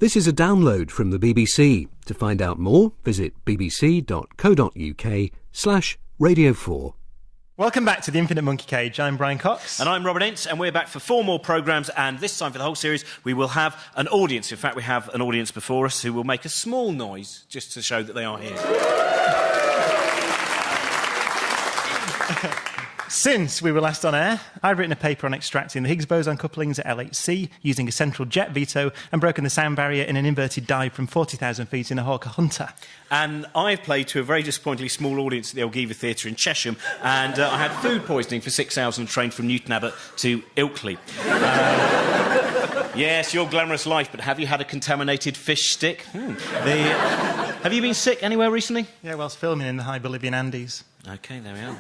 This is a download from the BBC. To find out more, visit bbc.co.uk/Radio 4. Welcome back to The Infinite Monkey Cage. I'm Brian Cox. And I'm Robert Ince, and we're back for 4 more programmes, and this time for the whole series we will have an audience. In fact, we have an audience before us who will make a small noise just to show that they are here. Since we were last on air, I've written a paper on extracting the Higgs boson couplings at LHC using a central jet veto and broken the sound barrier in an inverted dive from 40,000 feet in a Hawker Hunter. And I've played to a very disappointingly small audience at the Elgiva Theatre in Chesham, and I had food poisoning for 6 hours on a train from Newton Abbot to Ilkley. Yes, your glamorous life, but have you had a contaminated fish stick? Have you been sick anywhere recently? Yeah, whilst filming in the high Bolivian Andes. OK, there we are.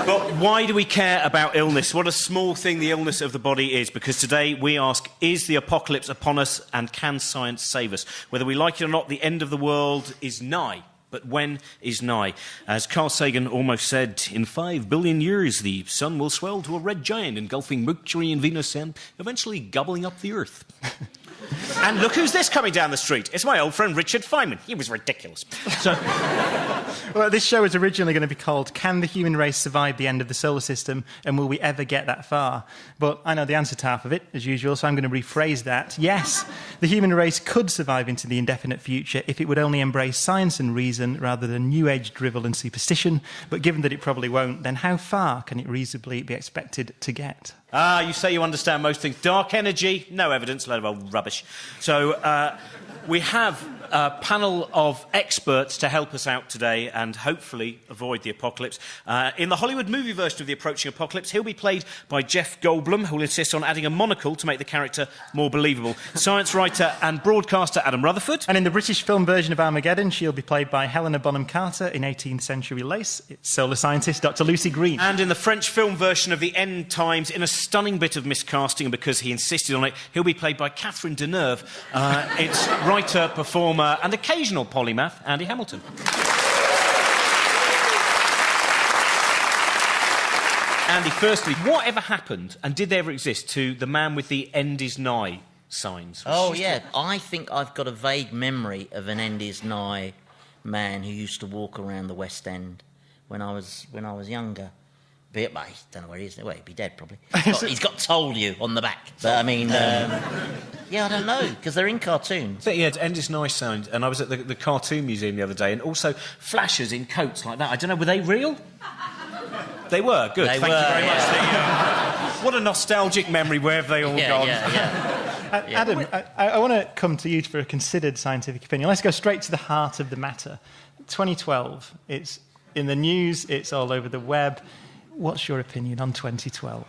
But why do we care about illness? What a small thing the illness of the body is, because today we ask, is the apocalypse upon us and can science save us? Whether we like it or not, the end of the world is nigh. But when is nigh? As Carl Sagan almost said, in 5 billion years the sun will swell to a red giant engulfing Mercury and Venus and eventually gobbling up the Earth. And look who's this coming down the street. It's my old friend Richard Feynman. He was ridiculous. So, well, this show was originally going to be called Can the Human Race Survive the End of the Solar System, and Will We Ever Get That Far? But I know the answer to half of it, as usual, so I'm going to rephrase that. Yes, the human race could survive into the indefinite future if it would only embrace science and reason rather than New Age drivel and superstition. But given that it probably won't, then how far can it reasonably be expected to get? Ah, you say you understand most things. Dark energy, no evidence, load of old rubbish. So we have a panel of experts to help us out today and hopefully avoid the apocalypse. In the Hollywood movie version of the approaching apocalypse, he'll be played by Jeff Goldblum, who will insist on adding a monocle to make the character more believable. Science writer and broadcaster Adam Rutherford. And in the British film version of Armageddon, she'll be played by Helena Bonham Carter in 18th Century Lace. It's solar scientist Dr. Lucy Green. And in the French film version of The End Times, in a stunning bit of miscasting, and because he insisted on it, he'll be played by Catherine Deneuve. It's writer, performer and occasional polymath Andy Hamilton. Andy, firstly, whatever happened, and did they ever exist, to the man with the end is nigh signs? Oh, yeah. I think I've got a vague memory of an end is nigh man who used to walk around the West End when I was younger. But I don't know where he is. Well, he'd be dead, probably. He's got told you on the back. But, I mean, yeah, I don't know, because they're in cartoons. Yeah, end is nice sound. And I was at the Cartoon Museum the other day, and also flashers in coats like that. I don't know, were they real? They were, good. Thank you very much. What a nostalgic memory, where have they all gone? Adam, I want to come to you for a considered scientific opinion. Let's go straight to the heart of the matter. 2012, it's in the news, it's all over the web. What's your opinion on 2012?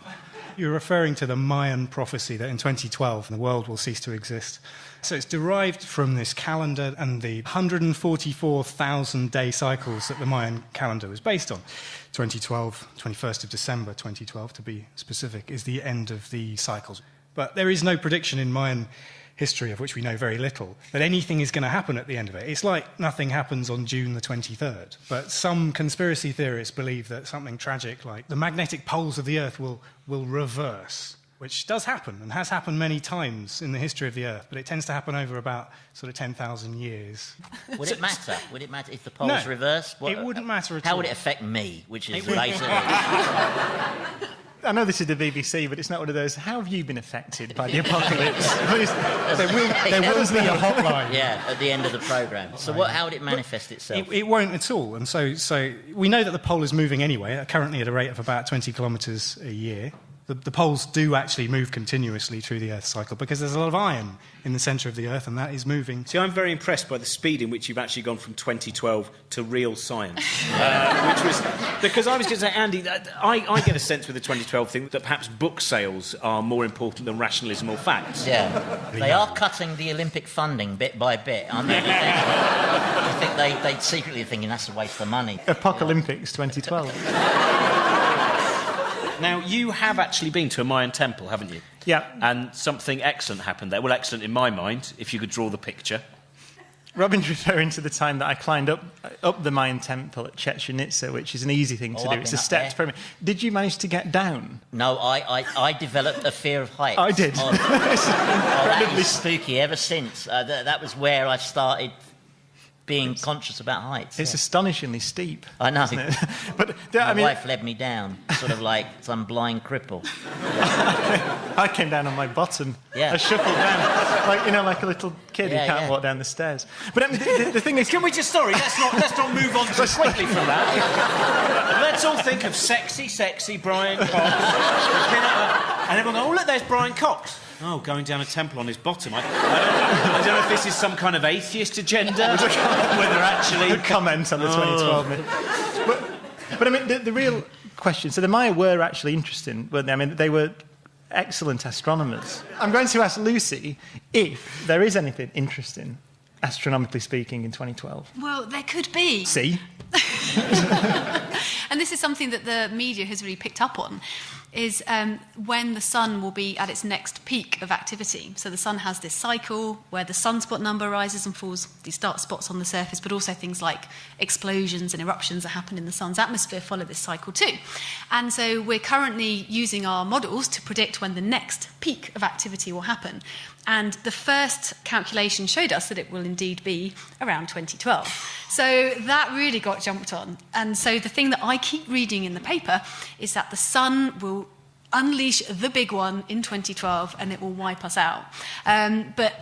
You're referring to the Mayan prophecy that in 2012 the world will cease to exist. So it's derived from this calendar and the 144,000-day cycles that the Mayan calendar was based on. 2012, 21st of December 2012 to be specific, is the end of the cycles. But there is no prediction in Mayan history, of which we know very little, that anything is going to happen at the end of it. It's like nothing happens on June the 23rd. But some conspiracy theorists believe that something tragic, like the magnetic poles of the Earth will reverse, which does happen and has happened many times in the history of the Earth, but it tends to happen over about sort of 10,000 years. Would it matter? Would it matter if the poles reverse? It wouldn't matter at all. How would it affect me, which is basically... I know this is the BBC, but it's not one of those, how have you been affected by the apocalypse? there will be a hotline. Yeah, at the end of the programme. So how would it manifest itself? It won't at all. And so we know that the pole is moving anyway, currently at a rate of about 20 kilometres a year. The poles do actually move continuously through the Earth's cycle because there's a lot of iron in the centre of the Earth, and that is moving. See, I'm very impressed by the speed in which you've actually gone from 2012 to real science. Which was... Because I was going to say, Andy, I get a sense with the 2012 thing that perhaps book sales are more important than rationalism or facts. Yeah. They are cutting the Olympic funding bit by bit, aren't they? I think they're secretly thinking that's a waste of money. Apocalyptics 2012. Now, you have actually been to a Mayan temple, haven't you? Yeah. And something excellent happened there. Well, excellent in my mind, if you could draw the picture. Robin's referring to the time that I climbed up the Mayan temple at Chichen Itza, which is an easy thing to do. I've It's been a up stepped there. pyramid. Did you manage to get down? No, I developed a fear of heights. I did. Oh, that is spooky ever since. That was where I started being conscious about heights. It's astonishingly steep. I know. Isn't it? But My wife led me down, sort of like some blind cripple. I came down on my bottom. Yeah. I shuffled down, like a little kid who can't walk down the stairs. But I mean, the thing is, Can we just, let's not move on too quickly from that. Let's all think of sexy Brian Cox. And everyone go, oh, look, there's Brian Cox. Oh, going down a temple on his bottom. I don't know if this is some kind of atheist agenda, whether actually... a comment on the 2012 myth. But I mean, the real question... So the Maya were actually interesting, weren't they? I mean, they were excellent astronomers. I'm going to ask Lucy if there is anything interesting, astronomically speaking, in 2012. Well, there could be. See? And this is something that the media has really picked up on, is when the sun will be at its next peak of activity. So the sun has this cycle where the sunspot number rises and falls, these dark spots on the surface, but also things like explosions and eruptions that happen in the sun's atmosphere follow this cycle too. And so we're currently using our models to predict when the next peak of activity will happen. And the first calculation showed us that it will indeed be around 2012. So that really got jumped on. And so the thing that I keep reading in the paper is that the sun will unleash the big one in 2012 and it will wipe us out. But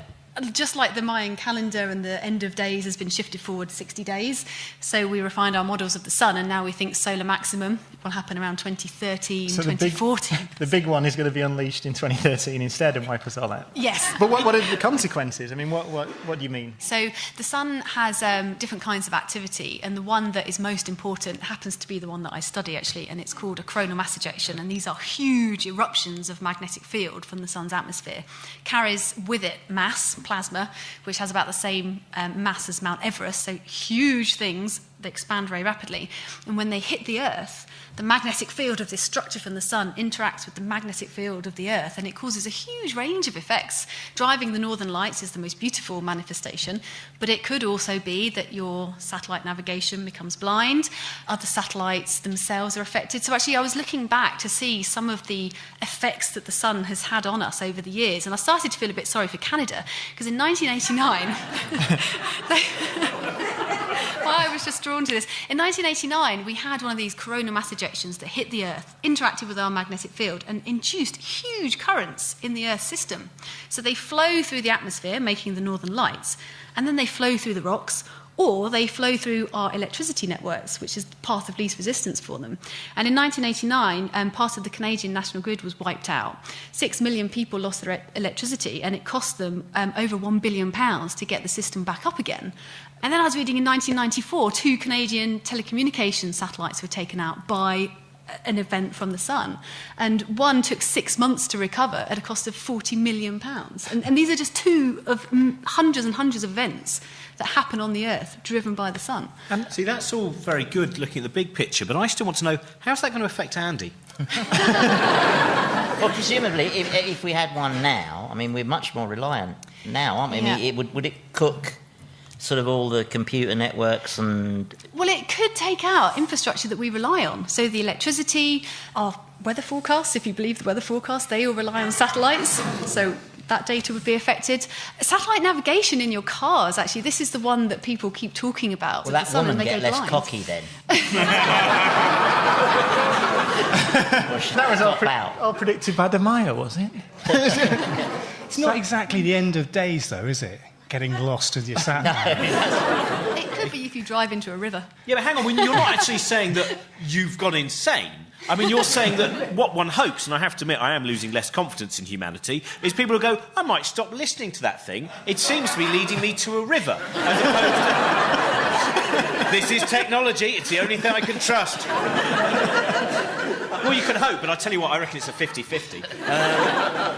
just like the Mayan calendar and the end of days has been shifted forward 60 days, so we refined our models of the sun, and now we think solar maximum will happen around 2013, So 2014. The big one is going to be unleashed in 2013 instead and wipe us all out. Yes. But what are the consequences? I mean, what do you mean? So the sun has different kinds of activity, and the one that is most important happens to be the one that I study, actually, and it's called a coronal mass ejection, and these are huge eruptions of magnetic field from the sun's atmosphere. Carries with it mass, plasma, which has about the same mass as Mount Everest, so huge things that expand very rapidly. And when they hit the Earth, the magnetic field of this structure from the sun interacts with the magnetic field of the Earth, and it causes a huge range of effects. Driving the northern lights is the most beautiful manifestation, but it could also be that your satellite navigation becomes blind, other satellites themselves are affected. So actually I was looking back to see some of the effects that the sun has had on us over the years, and I started to feel a bit sorry for Canada, because in 1989 I was just drawn to this. In 1989, we had one of these coronal mass ejections that hit the Earth, interacted with our magnetic field, and induced huge currents in the Earth's system. So they flow through the atmosphere, making the northern lights, and then they flow through the rocks, or they flow through our electricity networks, which is the path of least resistance for them. And in 1989, part of the Canadian national grid was wiped out. 6 million people lost their electricity, and it cost them over £1 billion to get the system back up again. And then I was reading in 1994, 2 Canadian telecommunications satellites were taken out by an event from the sun. And one took 6 months to recover at a cost of £40 million. And these are just 2 of hundreds and hundreds of events that happen on the Earth, driven by the sun. And see, that's all very good looking at the big picture, but I still want to know, how's that going to affect Andy? Well, presumably, if we had one now, I mean, we're much more reliant now, aren't we? Yeah. I mean, would it cook sort of all the computer networks and... Well, it could take out infrastructure that we rely on. So the electricity, our weather forecasts, if you believe the weather forecasts, they all rely on satellites. So that data would be affected. Satellite navigation in your cars, actually, this is the one that people keep talking about. Well, that woman get less blind. cocky then. That was all predicted by the Maya, was it? It's not exactly the end of days, though, is it? Getting lost with your sat nav. It could be if you drive into a river. Yeah, but hang on, you're not actually saying that you've gone insane. I mean, you're saying that what one hopes, and I have to admit I am losing less confidence in humanity, is people who go, I might stop listening to that thing. It seems to be leading me to a river. As opposed to, this is technology, it's the only thing I can trust. Well, you can hope, but I tell you what, I reckon it's a 50-50.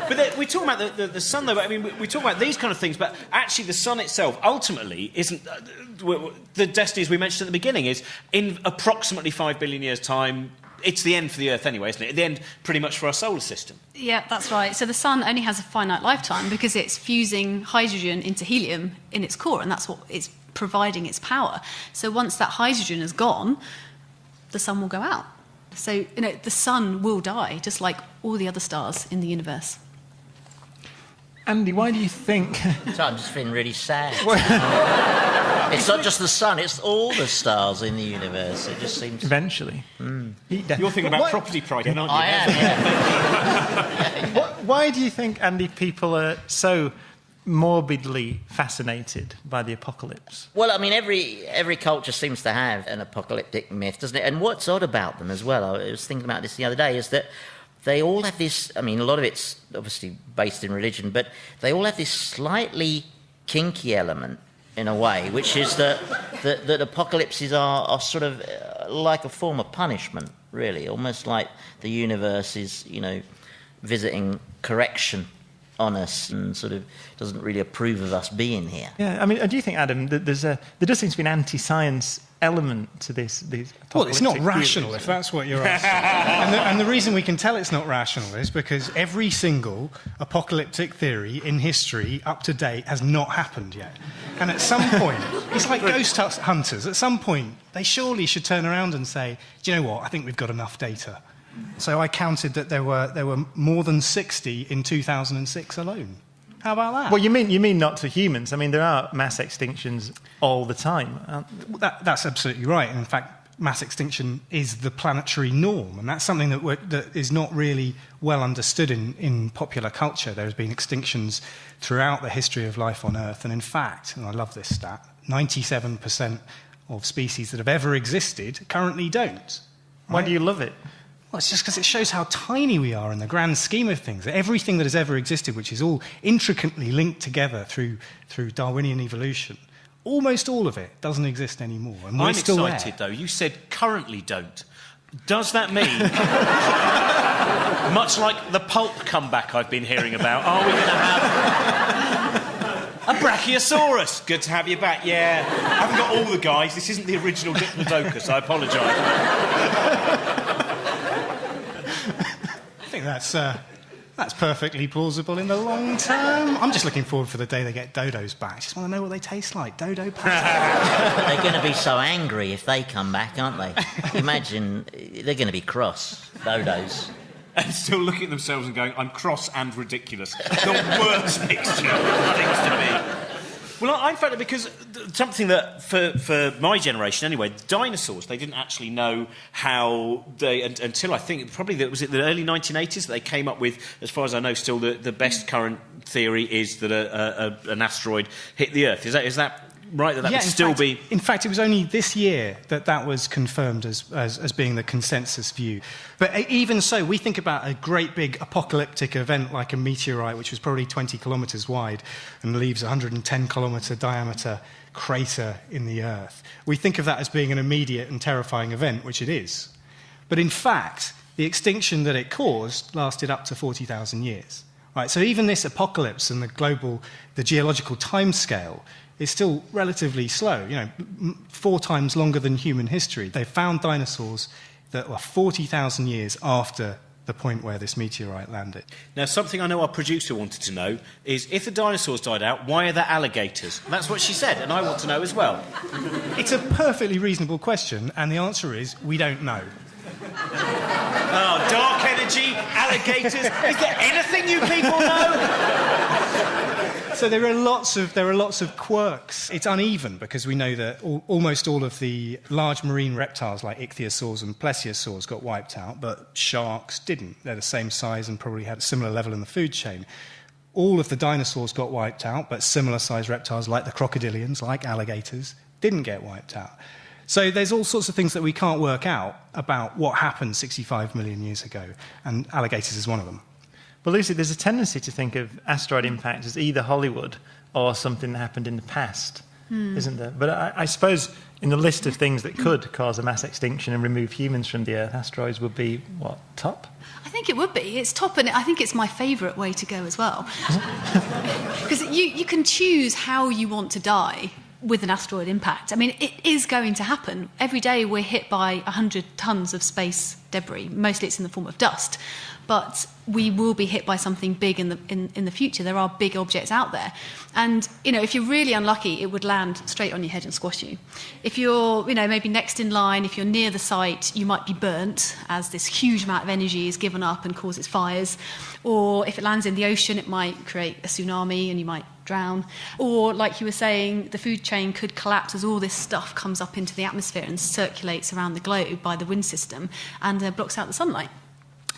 But we're talking about the sun, though. I mean, we talk about these kind of things, but actually the sun itself ultimately isn't... the destiny, as we mentioned at the beginning, is in approximately 5 billion years' time, it's the end for the Earth anyway, isn't it? The end pretty much for our solar system. Yeah, that's right. So the sun only has a finite lifetime because it's fusing hydrogen into helium in its core, and that's what it's providing its power. So once that hydrogen is gone, the sun will go out. So, the sun will die, just like all the other stars in the universe. Andy, why do you think... So I'm just feeling really sad. It's not just the sun, it's all the stars in the universe. It just seems... Eventually. You're thinking about property pricing, aren't you? I am, yeah. Why do you think, Andy, people are so morbidly fascinated by the apocalypse? Well, I mean, every culture seems to have an apocalyptic myth, doesn't it? And what's odd about them as well, I was thinking about this the other day, is that they all have this, I mean, a lot of it's obviously based in religion, but they all have this slightly kinky element, in a way, which is that apocalypses are sort of like a form of punishment, really, almost like the universe is, visiting correction on us and sort of doesn't really approve of us being here. Yeah, I mean, do you think, Adam, that there does seem to be an anti-science element to these Well, it's not apocalyptic rational, theories? if that's what you're asking. and the reason we can tell it's not rational is because every single apocalyptic theory in history up to date has not happened yet. And at some point, it's like ghost hunters. At some point, they surely should turn around and say, do you know what, I think we've got enough data. So I counted that there were more than 60 in 2006 alone. How about that? Well, you mean not to humans. I mean, there are mass extinctions all the time. That's absolutely right. And in fact, mass extinction is the planetary norm, and that's something that is not really well understood in popular culture. There has been extinctions throughout the history of life on Earth, and in fact, and I love this stat, 97% of species that have ever existed currently don't. Why do you love it? Well, it's just because it shows how tiny we are in the grand scheme of things. Everything that has ever existed, which is all intricately linked together through Darwinian evolution, almost all of it doesn't exist anymore. And we're I'm still excited, there. though. You said currently don't. Does that mean, much like the pulp comeback I've been hearing about, are we going to have a Brachiosaurus? Good to have you back. Yeah, I haven't got all the guys. This isn't the original Diplodocus. I apologise. I think that's perfectly plausible in the long term. I'm just looking forward for the day they get dodos back. I just want to know what they taste like. Dodo patty. They're going to be so angry if they come back, aren't they? Imagine, they're going to be cross, dodos. And still looking at themselves and going, I'm cross and ridiculous. The worst mixture of things to be. Well, I found it because something that, for my generation anyway, dinosaurs, they didn't actually know how they... Until I think, probably, was it the early 1980s that they came up with, as far as I know, still the best current theory is that an asteroid hit the Earth. Is that right, that would still be... In fact, it was only this year that was confirmed as being the consensus view. But even so, we think about a great big apocalyptic event like a meteorite, which was probably 20 kilometres wide and leaves a 110-kilometre diameter crater in the Earth. We think of that as being an immediate and terrifying event, which it is. But in fact, the extinction that it caused lasted up to 40,000 years. Right, so even this apocalypse and the geological timescale is still relatively slow, 4 times longer than human history. They found dinosaurs that were 40,000 years after the point where this meteorite landed. Now, something I know our producer wanted to know is, if the dinosaurs died out, why are there alligators? That's what she said, and I want to know as well. It's a perfectly reasonable question, and the answer is, we don't know. Oh, dark energy, alligators. Is there anything you people know? So there are lots of quirks. It's uneven because we know that almost all of the large marine reptiles like ichthyosaurs and plesiosaurs got wiped out, but sharks didn't. They're the same size and probably had a similar level in the food chain. All of the dinosaurs got wiped out, but similar-sized reptiles like the crocodilians, like alligators, didn't get wiped out. So there's all sorts of things that we can't work out about what happened 65 million years ago, and alligators is one of them. Well, Lucy, there's a tendency to think of asteroid impacts as either Hollywood or something that happened in the past, isn't there? But I suppose in the list of things that could cause a mass extinction and remove humans from the Earth, asteroids would be, what, top? I think it would be. It's top, and I think it's my favourite way to go as well. Because you can choose how you want to die with an asteroid impact. I mean, it is going to happen. Every day we're hit by 100 tons of space debris. Mostly it's in the form of dust. But we will be hit by something big in the future. There are big objects out there. And, if you're really unlucky, it would land straight on your head and squash you. If you're, maybe next in line, if you're near the site, you might be burnt as this huge amount of energy is given up and causes fires. Or if it lands in the ocean, it might create a tsunami and you might drown. Or, like you were saying, the food chain could collapse as all this stuff comes up into the atmosphere and circulates around the globe by the wind system and blocks out the sunlight.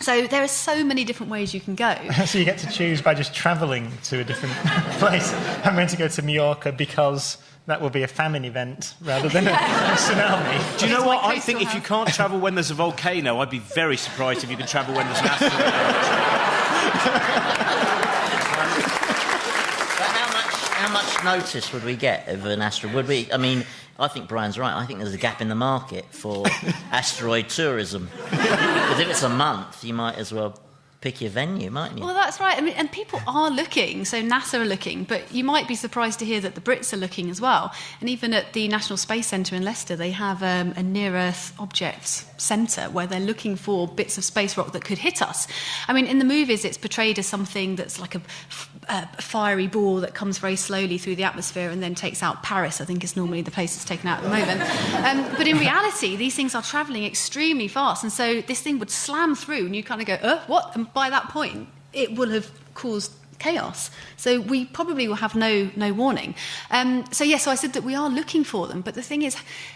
So there are so many different ways you can go. So you get to choose by just travelling to a different place. I'm going to go to Mallorca because that will be a famine event rather than a tsunami. Do you know what? I think if you can't travel when there's a volcano, I'd be very surprised if you can travel when there's an asteroid. How much notice would we get of an asteroid? Would we? I mean, I think Brian's right. I think there's a gap in the market for asteroid tourism. Because if it's a month, you might as well pick your venue, mightn't you? Well, that's right. I mean, and people are looking. So NASA are looking, but you might be surprised to hear that the Brits are looking as well. And even at the National Space Centre in Leicester, they have a near-Earth objects centre where they're looking for bits of space rock that could hit us. I mean, in the movies, it's portrayed as something that's like a fiery ball that comes very slowly through the atmosphere and then takes out Paris. I think is normally the place it's taken out at the moment. But in reality, these things are travelling extremely fast, and so this thing would slam through, and you kind of go, what? And by that point, it will have caused chaos. So we probably will have no warning. So I said that we are looking for them, but the thing is,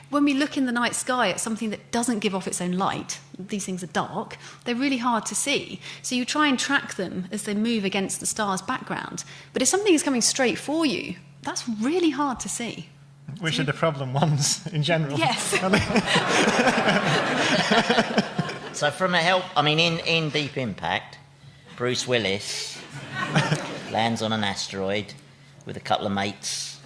when we look in the night sky at something that doesn't give off its own light, these things are dark, they're really hard to see. So you try and track them as they move against the star's background. But if something is coming straight for you, that's really hard to see. Which are the problem ones in general. Yes. So from in Deep Impact, Bruce Willis lands on an asteroid with a couple of mates,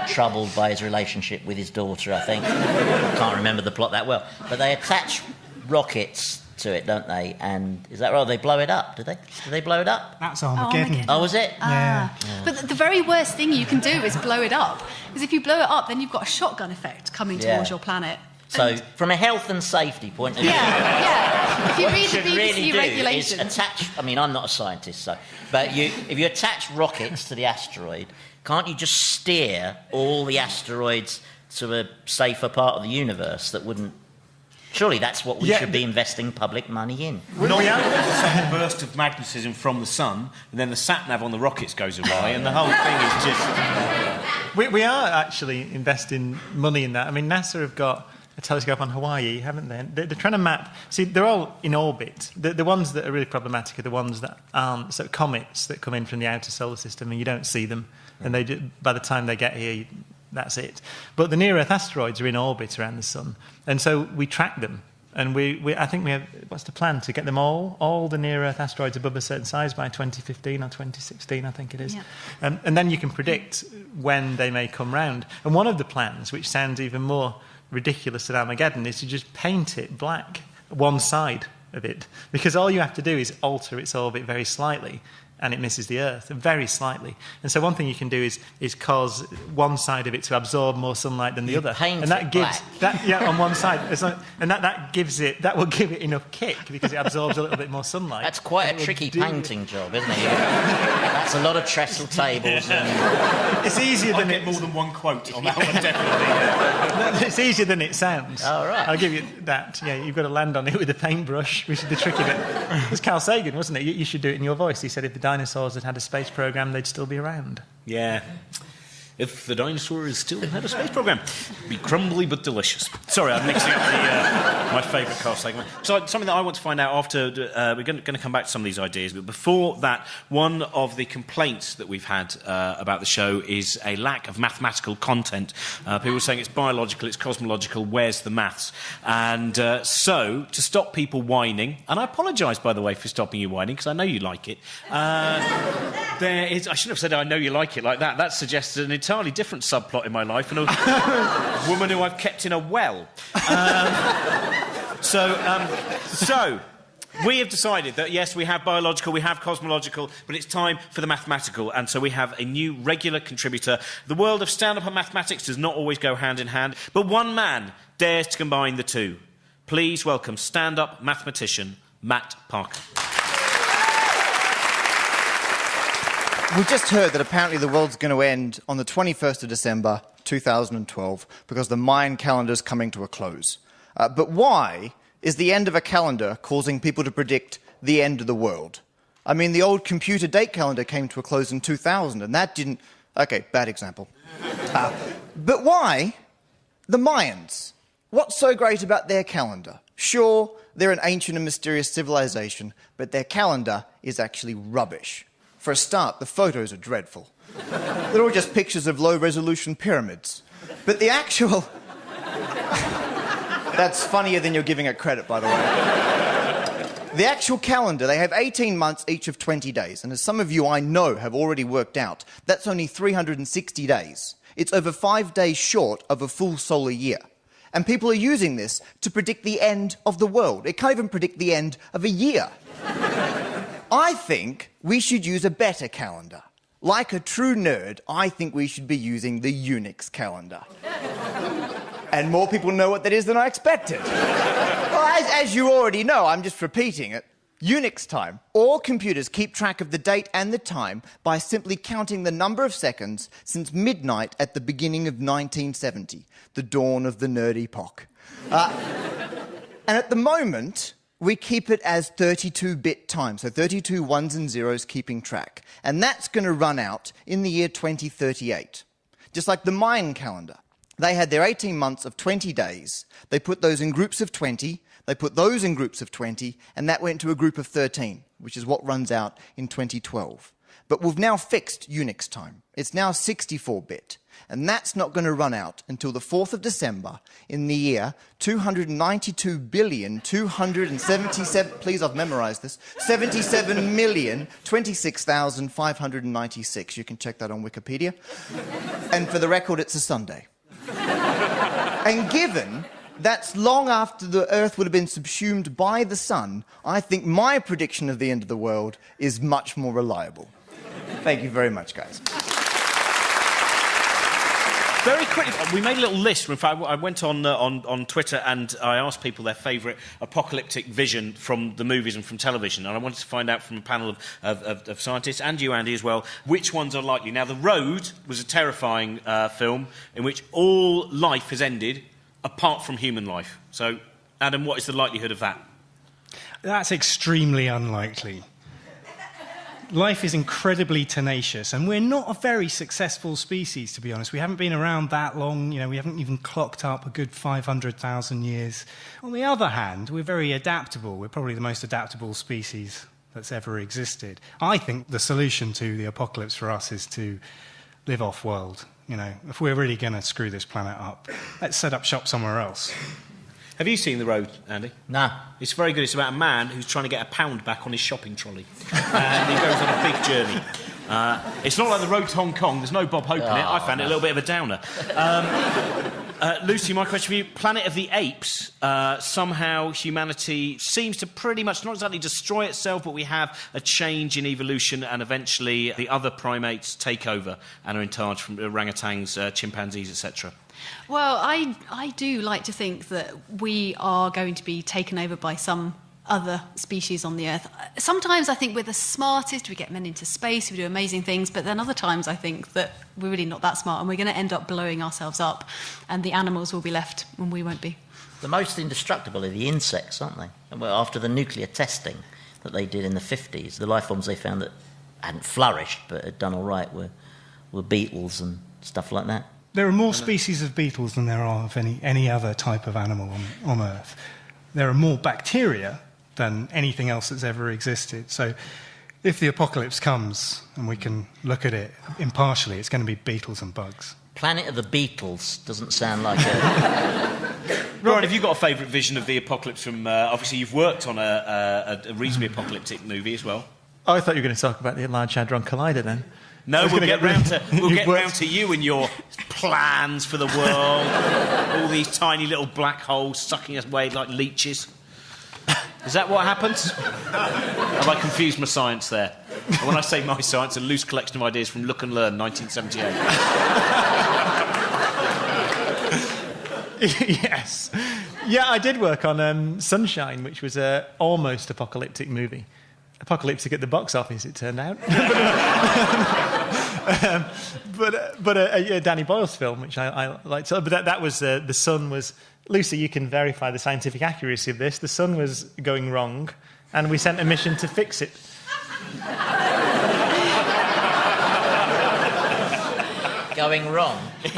troubled by his relationship with his daughter, I think. I can't remember the plot that well. But they attach rockets to it, don't they? And is that right? They blow it up, do they? Do they blow it up? That's Armageddon. Oh, was it? Yeah. But the very worst thing you can do is blow it up. Because if you blow it up, then you've got a shotgun effect coming towards your planet. So, from a health and safety point of view... Yeah. If you read the should BBC really do regulations... is attach... I mean, I'm not a scientist, but if you attach rockets to the asteroid, can't you just steer all the asteroids to a safer part of the universe that wouldn't... Surely that's what we should be investing public money in. Not a sudden burst of magnetism from the sun, and then the sat-nav on the rockets goes awry, and the whole thing is just... We are actually investing money in that. I mean, NASA have got a telescope on Hawaii, haven't they? They're trying to map... See, they're all in orbit. The ones that are really problematic are the ones that aren't. So comets that come in from the outer solar system, and you don't see them. And by the time they get here, that's it. But the near-Earth asteroids are in orbit around the sun. And so we track them. And I think we have... What's the plan? To get them all the near-Earth asteroids above a certain size by 2015 or 2016, I think it is. Yeah. And then you can predict when they may come round. And one of the plans, which sounds even more ridiculous than Armageddon, is to just paint it black, one side of it. Because all you have to do is alter its orbit very slightly, and it misses the Earth very slightly. And so one thing you can do is cause one side of it to absorb more sunlight than the other. Paint and that it gives black. on one side. And that will give it enough kick because it absorbs a little bit more sunlight. That's quite a tricky painting job, isn't it? That's a lot of trestle tables. And... It's easier than get more than one quote on that one, definitely. It's easier than it sounds. Oh, right. I'll give you that. Yeah, you've got to land on it with a paintbrush, which is the tricky bit. It was Carl Sagan, wasn't it? You should do it in your voice. He said if the dinosaurs had a space program, they'd still be around. Yeah. If the dinosaurs still had a space program, it'd be crumbly but delicious. Sorry, I'm mixing up my favourite Carl Sagan. So something that I want to find out after we're going to come back to some of these ideas, but before that, one of the complaints that we've had about the show is a lack of mathematical content. People are saying it's biological, it's cosmological. Where's the maths? And so to stop people whining, and I apologise by the way for stopping you whining because I know you like it. There is. I shouldn't have said I know you like it like that. That suggests an entirely different subplot in my life and a woman who I've kept in a well. So We have decided that, yes, we have biological, we have cosmological, but it's time for the mathematical, and so we have a new regular contributor. The world of stand-up and mathematics does not always go hand in hand, but one man dares to combine the two. Please welcome stand-up mathematician Matt Parker. We just heard that apparently the world's going to end on the 21st of December 2012 because the Mayan calendar is coming to a close. But why is the end of a calendar causing people to predict the end of the world? I mean, the old computer date calendar came to a close in 2000, and that didn't... OK, bad example. But why the Mayans? What's so great about their calendar? Sure, they're an ancient and mysterious civilization, but their calendar is actually rubbish. For a start, the photos are dreadful. They're all just pictures of low-resolution pyramids. But the actual... That's funnier than you're giving it credit, by the way. The actual calendar, they have 18 months, each of 20 days. And as some of you I know have already worked out, that's only 360 days. It's over 5 days short of a full solar year. And people are using this to predict the end of the world. It can't even predict the end of a year. I think we should use a better calendar. Like a true nerd, I think we should be using the Unix calendar. And more people know what that is than I expected. Well, as you already know, I'm just repeating it. Unix time. All computers keep track of the date and the time by simply counting the number of seconds since midnight at the beginning of 1970, the dawn of the nerd epoch. And at the moment, we keep it as 32-bit time, so 32 ones and zeros keeping track. And that's going to run out in the year 2038. Just like the Mayan calendar. They had their 18 months of 20 days. They put those in groups of 20. They put those in groups of 20, and that went to a group of 13, which is what runs out in 2012. But we've now fixed Unix time. It's now 64-bit. And that's not going to run out until the 4th of December in the year 292,277... Please, I've memorised this. 77,026,596. You can check that on Wikipedia. And for the record, it's a Sunday. And given that's long after the Earth would have been subsumed by the sun, I think my prediction of the end of the world is much more reliable. Thank you very much, guys. Very quickly, we made a little list. In fact, I went on Twitter and I asked people their favourite apocalyptic vision from the movies and from television, and I wanted to find out from a panel of scientists, and you, Andy, as well, which ones are likely. Now, The Road was a terrifying film in which all life has ended apart from human life. So, Adam, what is the likelihood of that? That's extremely unlikely. Life is incredibly tenacious, and we're not a very successful species, to be honest. We haven't been around that long, we haven't even clocked up a good 500,000 years. On the other hand, we're very adaptable. We're probably the most adaptable species that's ever existed. I think the solution to the apocalypse for us is to live off-world. If we're really going to screw this planet up, let's set up shop somewhere else. Have you seen The Road, Andy? No. It's very good. It's about a man who's trying to get a pound back on his shopping trolley. And he goes on a big journey. It's not like The Road to Hong Kong. There's no Bob Hope in it. I found it a little bit of a downer. Lucy, my question for you. Planet of the Apes. Somehow humanity seems to pretty much not exactly destroy itself, but we have a change in evolution, and eventually the other primates take over and are in charge, from orangutans, chimpanzees, etc. Well, I do like to think that we are going to be taken over by some other species on the Earth. Sometimes I think we're the smartest, we get men into space, we do amazing things, but then other times I think that we're really not that smart and we're going to end up blowing ourselves up and the animals will be left and we won't be. The most indestructible are the insects, aren't they? Well, after the nuclear testing that they did in the 50s, the life forms they found that hadn't flourished but had done all right were beetles and stuff like that. There are more species of beetles than there are of any other type of animal on Earth. There are more bacteria than anything else that's ever existed. So if the apocalypse comes and we can look at it impartially, it's going to be beetles and bugs. Planet of the Beatles doesn't sound like a... Ryan, have you got a favourite vision of the apocalypse from... obviously, you've worked on a reasonably apocalyptic movie as well. Oh, I thought you were going to talk about the Large Hadron Collider then. No, we'll get round to you and your plans for the world. All these tiny little black holes sucking us away like leeches. Is that what happens? Have I confused my science there? And when I say my science, a loose collection of ideas from Look and Learn, 1978. Yes. Yeah, I did work on Sunshine, which was an almost apocalyptic movie. Apocalyptic at the box office, it turned out. but a Danny Boyle's film, which I liked. But that was the sun was... Lucy, you can verify the scientific accuracy of this. The sun was going wrong, and we sent a mission to fix it. Going wrong? It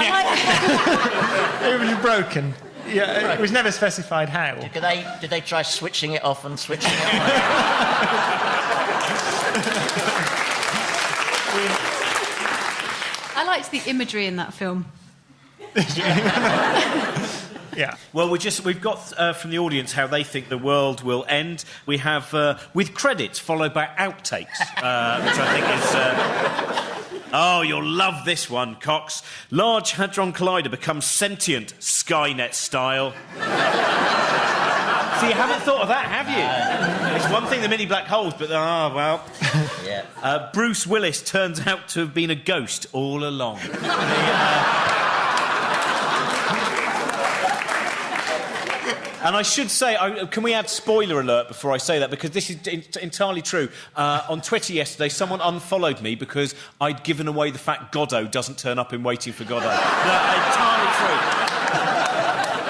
was broken. Yeah, it was never specified how. Did they try switching it off and switching it on? I liked the imagery in that film. Yeah. Well, we've got from the audience how they think the world will end. We have with credits followed by outtakes, which I think is. Oh, you'll love this one, Cox. Large Hadron Collider becomes sentient, Skynet style. So you haven't thought of that, have you? It's one thing, the mini black holes, but well. Yeah. Bruce Willis turns out to have been a ghost all along. And I should say, can we add spoiler alert before I say that? Because this is entirely true. On Twitter yesterday, someone unfollowed me because I'd given away the fact Godot doesn't turn up in Waiting for Godot. No, entirely true.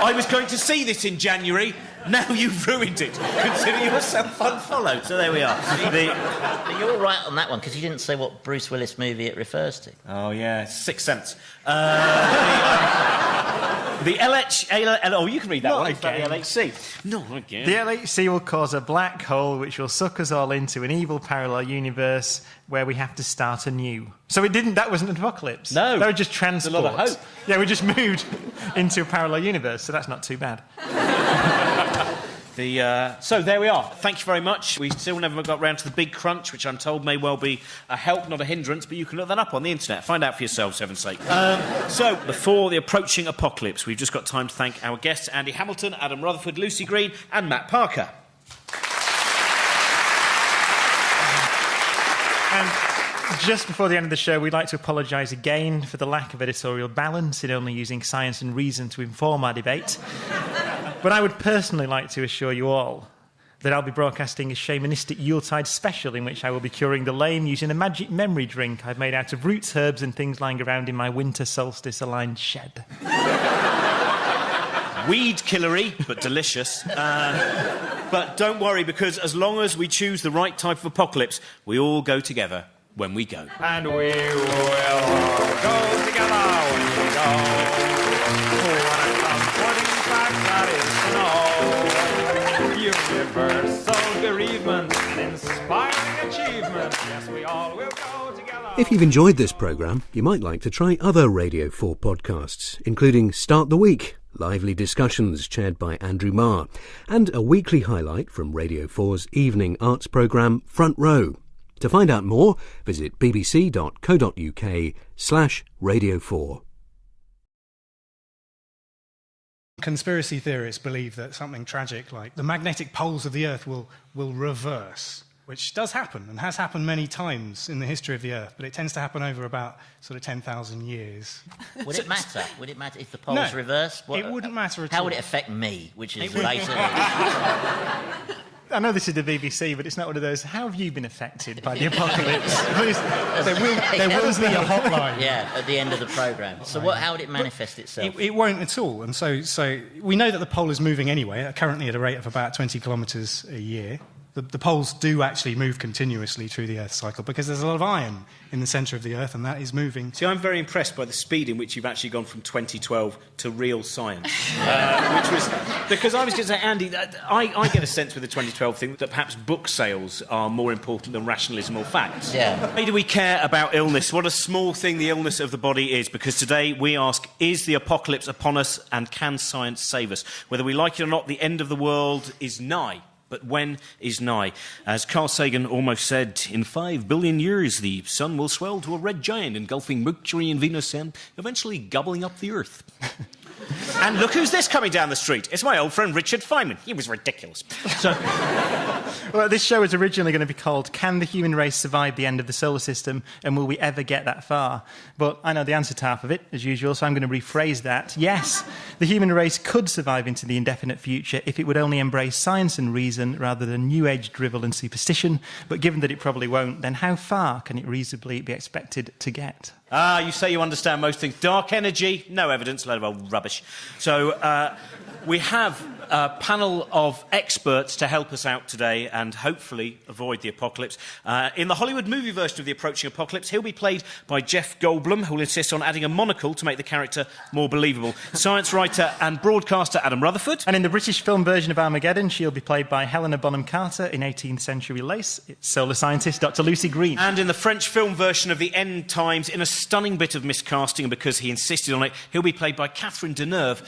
I was going to see this in January. Now you've ruined it. Consider yourself unfollowed. So there we are. But you're right on that one, because you didn't say what Bruce Willis movie it refers to. Oh, yeah, Sixth Sense. The oh, you can read that Not one. It's about the again. LHC. No, again. The LHC will cause a black hole which will suck us all into an evil parallel universe where we have to start anew. So that wasn't an apocalypse. No. That was just transport. There's a lot of hope. Yeah, we just moved into a parallel universe, so that's not too bad. So there we are. Thank you very much. We still never got round to the big crunch, which I'm told may well be a help, not a hindrance, but you can look that up on the internet. Find out for yourselves, heaven's sake. So, before the approaching apocalypse, we've just got time to thank our guests, Andy Hamilton, Adam Rutherford, Lucy Green and Matt Parker. And just before the end of the show, we'd like to apologise again for the lack of editorial balance in only using science and reason to inform our debate. But I would personally like to assure you all that I'll be broadcasting a shamanistic Yuletide special in which I will be curing the lame using a magic memory drink I've made out of roots, herbs and things lying around in my winter solstice-aligned shed. Weed killery, but delicious. But don't worry, because as long as we choose the right type of apocalypse, we all go together when we go. And we will go together when we go. What a comforting fact that is to know. Universal bereavement and inspiring achievement. Yes, we all will go together. If you've enjoyed this programme, you might like to try other Radio 4 podcasts, including Start the Week, lively discussions chaired by Andrew Marr, and a weekly highlight from Radio 4's evening arts programme Front Row. To find out more, visit bbc.co.uk/Radio 4. Conspiracy theorists believe that something tragic like the magnetic poles of the Earth will reverse, which does happen and has happened many times in the history of the Earth, but it tends to happen over about sort of 10,000 years. Would it matter? Would it matter if the poles reversed? It wouldn't matter at all. How would it affect me, which is later? I know this is the BBC, but it's not one of those, how have you been affected by the apocalypse? there will be a hotline. Yeah, at the end of the programme. So how would it manifest itself? It won't at all. And so we know that the pole is moving anyway, currently at a rate of about 20 kilometres a year. The poles do actually move continuously through the Earth cycle because there's a lot of iron in the centre of the Earth, and that is moving. See, I'm very impressed by the speed in which you've actually gone from 2012 to real science. Which was... Because I was going to say, Andy, I get a sense with the 2012 thing that perhaps book sales are more important than rationalism or facts. Yeah. Why do we care about illness? What a small thing the illness of the body is, because today we ask, is the apocalypse upon us and can science save us? Whether we like it or not, the end of the world is nigh. But when is nigh? As Carl Sagan almost said, in 5 billion years the sun will swell to a red giant engulfing Mercury and Venus and eventually gobbling up the Earth. And look who's this coming down the street. It's my old friend Richard Feynman. He was ridiculous. So, Well, this show was originally going to be called Can the Human Race Survive the End of the Solar System, and Will We Ever Get That Far? But I know the answer to half of it, as usual, so I'm going to rephrase that. Yes, the human race could survive into the indefinite future if it would only embrace science and reason rather than New Age drivel and superstition. But given that it probably won't, then how far can it reasonably be expected to get? you say you understand most things. Dark energy, no evidence, load of old rubbish. So, we have a panel of experts to help us out today and hopefully avoid the apocalypse. In the Hollywood movie version of the approaching apocalypse, he'll be played by Jeff Goldblum, who will insist on adding a monocle to make the character more believable. Science writer and broadcaster Adam Rutherford. And in the British film version of Armageddon, she'll be played by Helena Bonham Carter in 18th Century Lace. It's solar scientist Dr. Lucy Green. And in the French film version of The End Times, in a stunning bit of miscasting, and because he insisted on it, he'll be played by Catherine Deneuve.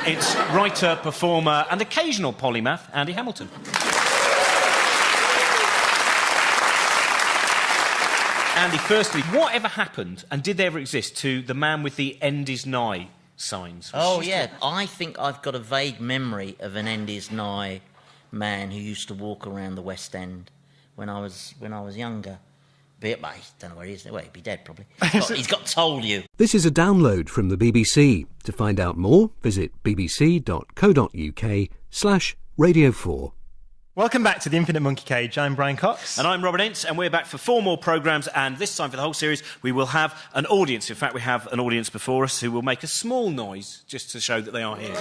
It's writer, performer, and occasional polymath, Andy Hamilton. Andy, firstly, whatever happened, and did they ever exist, to the man with the end is nigh signs? Oh, yeah. I think I've got a vague memory of an end is nigh man who used to walk around the West End when I was younger. I don't know where he is. Well, he'd be dead, probably. He's got told you. This is a download from the BBC. To find out more, visit bbc.co.uk/Radio 4. Welcome back to the Infinite Monkey Cage. I'm Brian Cox. And I'm Robert Ince, and we're back for 4 more programmes, and this time for the whole series we will have an audience. In fact, we have an audience before us who will make a small noise just to show that they are here.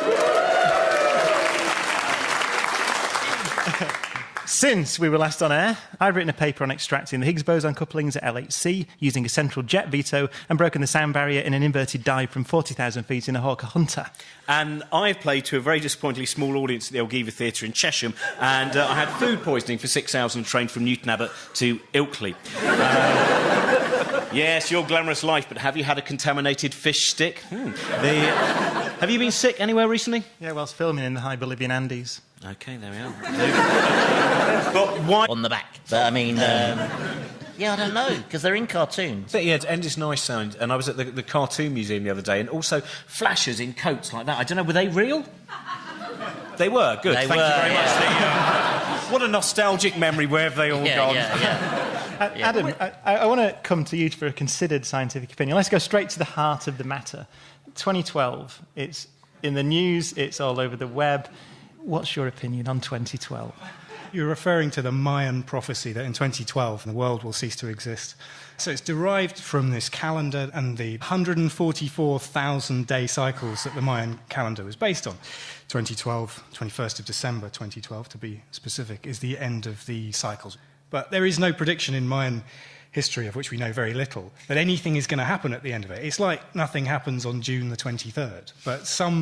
Since we were last on air, I've written a paper on extracting the Higgs boson couplings at LHC using a central jet veto and broken the sound barrier in an inverted dive from 40,000 feet in a Hawker Hunter. And I've played to a very disappointingly small audience at the Elgiva Theatre in Chesham, and I had food poisoning for 6 hours on a train from Newton Abbot to Ilkley. Yes, your glamorous life, but have you had a contaminated fish stick? Have you been sick anywhere recently? Yeah, whilst filming in the high Bolivian Andes. OK, there we are. But why... On the back. But, I mean, yeah, I don't know, because they're in cartoons. Yeah, it's End is Nice sound, and I was at the Cartoon Museum the other day, and also flashers in coats like that. I don't know, were they real? They were, good. Thank you very much. What a nostalgic memory, where have they all gone? Adam, I want to come to you for a considered scientific opinion. Let's go straight to the heart of the matter. 2012, it's in the news, it's all over the web. What's your opinion on 2012? You're referring to the Mayan prophecy that in 2012 the world will cease to exist. So it's derived from this calendar and the 144,000-day cycles that the Mayan calendar was based on. 2012, 21st of December 2012 to be specific, is the end of the cycles. But there is no prediction in Mayan history, of which we know very little, that anything is going to happen at the end of it. It's like nothing happens on June the 23rd, but some